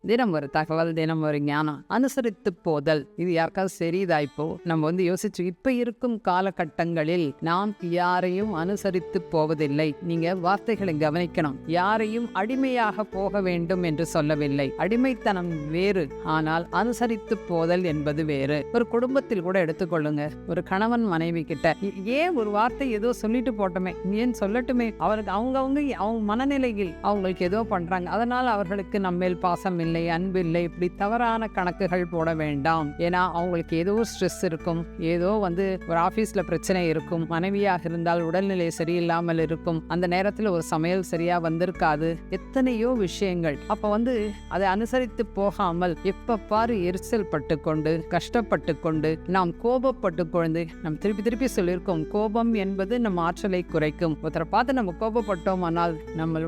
தினம் ஒரு தகவல், தினம் ஒரு ஞானம். அனுசரித்து போதல், இது யாருக்காவது சரிதா? இப்போ நம்ம யோசிச்சு, இப்ப இருக்கும் காலகட்டங்களில் நாம் யாரையும் அனுசரித்து போவதில்லை. நீங்க வார்த்தைகளை கவனிக்கணும். யாரையும் அடிமையாக போக வேண்டும் என்று சொல்லவில்லை. அடிமைத்தனம் வேறு, ஆனால் அனுசரித்து போதல் என்பது வேறு. ஒரு குடும்பத்தில் கூட எடுத்துக்கொள்ளுங்க. ஒரு கணவன் மனைவி கிட்ட ஏன் ஒரு வார்த்தை ஏதோ சொல்லிட்டு போட்டோமே, ஏன் சொல்லட்டுமே, அவருக்கு அவங்க மனநிலையில் அவங்களுக்கு ஏதோ பண்றாங்க, அதனால் அவர்களுக்கு நம்மேல் பாசம் இல்லை, அன்பு இல்லை, இப்படி தவறான கணக்குகள் போட வேண்டாம். ஏன்னா அவங்களுக்கு ஏதோ ஸ்ட்ரெஸ் இருக்கும், ஏதோ ஒரு ஆபீஸ்ல பிரச்சனை இருக்கும், மனைவியாக இருந்தால் உடல்நிலை சரியில்லாமல் இருக்கும், அந்த நேரத்தில் ஒரு சமையல் சரியா வந்திருக்காது, எத்தனையோ விஷயங்கள். அப்ப அதை அனுசரித்து போகாமல் எப்ப பாரு எரிச்சல் பட்டு கொண்டு, கஷ்டப்பட்டு கொண்டு, நாம் கோபப்பட்டு கொண்டு, நாம் திருப்பி திருப்பி சொல்லியிருக்கோம், கோபம் என்பது நம் ஆற்றலை குறைக்கும். ஒருத்தரை பார்த்து நம்ம கோபப்பட்டோம் ஆனால் நம்ம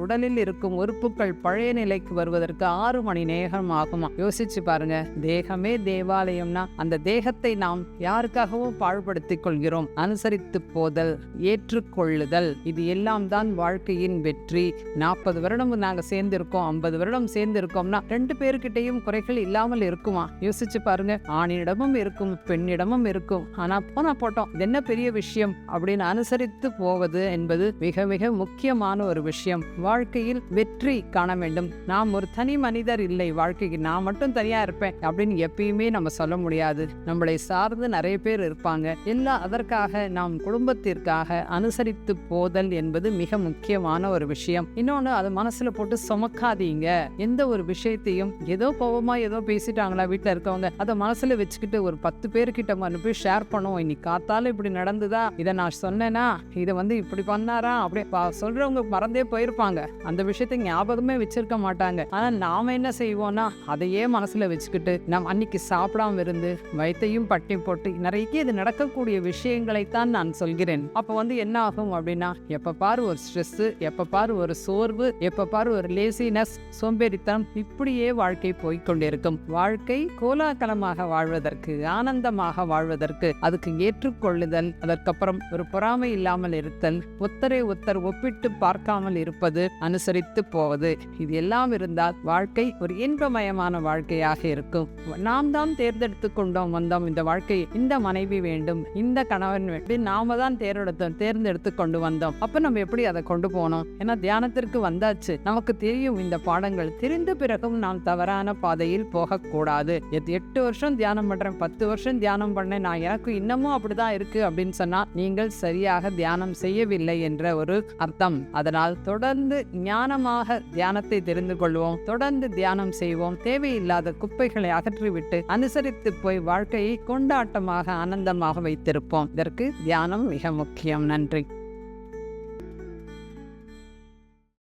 உடலில் இருக்கும் உறுப்புகள் பழைய நிலைக்கு வருவதற்கு 6 மணி நேரம் ஆகுமா? யோசிச்சு பாருங்க. தேகமே தேவாலயம்னா அந்த தேகத்தை நாம் யாருக்காகவும் பாழ்படுத்திக் கொள்கிறோம். அனுசரித்து போதல், ஏற்றுக்கொள்ளுதல், இது எல்லாம் தான் வாழ்க்கையின் வெற்றி. 40 வருடம் நாங்க சேர்ந்திருக்கோம், 50 வருடம் சேர்ந்திருக்கோம்னா 2 பேருக்கிட்டையும் குறைகள் இல்லாமல் இருக்குமா? யோசிச்சு பாருங்க. ஆணிடமும் இருக்கும், பெண்ணிடமும் இருக்கும். ஆனா போட்டோம், இது என்ன பெரிய விஷயம் அப்படின்னு அனுசரித்து போவது என்பது மிக மிக முக்கியமான ஒரு விஷயம். வாழ்க்கையில் வெற்றி காண வேண்டும். நாம் ஒரு தனி மனிதர் இல்லை. வாழ்க்கைக்கு நான் மட்டும் தனியா இருப்பேன் அப்படின்னு எப்பயுமே நம்ம சொல்ல முடியாது. நம்மளை சார்ந்து நிறைய பேர் இருப்பாங்க. அதற்காக நாம் குடும்பத்திற்காக அனுசரித்து போதல் என்பது மிக முக்கியமான ஒரு விஷயம். இன்னொன்னு, அது மனசுல போட்டு சுமக்காதீங்க. எந்த ஒரு விஷயத்தையும் ஏதோ கோபமா ஏதோ பேசிட்டாங்களா வீட்டுல இருக்கவங்க, அதை மனசுல வச்சுக்கிட்டு ஒரு 10 பேர்கிட்ட போய் ஷேர் பண்ணுவோம். இன்னைக்கு காத்தாலும் இப்படி நடந்துதா, இதை நான் சொன்னேனா, இதை இப்படி பண்ணாரா, அப்படியே சொல்றவங்க மறந்தே போயிருப்பாங்க. அந்த விஷயத்தை ஞாபகமே வச்சிருக்க மாட்டாங்க. ஆனா நாம என்ன செய்வோம்னா, அதையே மனசுல வச்சுக்கிட்டு நாம் அன்னைக்கு சாப்பிடாம இருந்து வயிற்றையும் பட்டி போட்டு, நிறைய இது நடக்கக்கூடிய விஷயங்களைத்தான் நான் சொல்கிறேன். அப்ப என்ன ஆகும் அப்படின்னா, எப்ப பாரு ஒரு ஸ்ட்ரெஸ், எப்ப பாரு ஒரு சோர்வு, எப்ப பாரு ஒரு லேசினஸ், சோம்பேறித்தனம், இப்படியே வாழ்க்கை போய்கொண்டிருக்கும். வாழ்க்கை கோலாகலமாக வாழ்வதற்கு, ஆனந்தமாக வாழ்வதற்கு, அதுக்கு ஏற்றுக்கொள்ளுதல், அதற்கப்புறம் ஒரு பொறாமை இல்லாமல் இருத்தல், ஒத்தரை ஒத்தர் ஒப்பிட்டு பார்க்காமல் இருப்பது, அனுசரித்து போவது, இது எல்லாம் இருந்தால் வாழ்க்கை ஒரு இன்பமயமான வாழ்க்கையாக இருக்கும். நாம் தான் தேர்ந்தெடுத்து கொண்டோம் வந்தோம் இந்த வாழ்க்கை, இந்த மனைவி வேண்டும், இந்த கணவன் வேண்டும், நாம தான் தேர்ந்தெடுத்து கொண்டு வந்தோம். அப்ப நம்ம எப்படி அதை கொண்டு போனோம்? ஏன்னா தியானத்திற்கு வந்தாச்சு, நமக்கு தெரியும் இந்த பாடங்கள். தெரிந்த பிறகும் நாம் தவறான பாதையில் போகக்கூடாது. 8 வருஷம் தியானம் பண்றேன், 10 வருஷம் தியானம் பண்ணேன், நான் எனக்கு இன்னமும் அப்படிதான் இருக்கு அப்படின்னு சொன்னா நீங்கள் சரியாக தியானம் செய்யவில்லை என்ற ஒரு அர்த்தம். அதனால் தொடர்ந்து ஞானமாக தியானத்தை தெரிந்து கொள்வோம், தொடர்ந்து தியானம் செய்வோம். தேவையில்லாத குப்பைகளை அகற்றிவிட்டு அனுசரித்து போய் வாழ்க்கையை கொண்டாட்டமாக, ஆனந்தமாக வைத்திருப்போம். இதற்கு தியானம் மிக முக்கியம். நன்றி.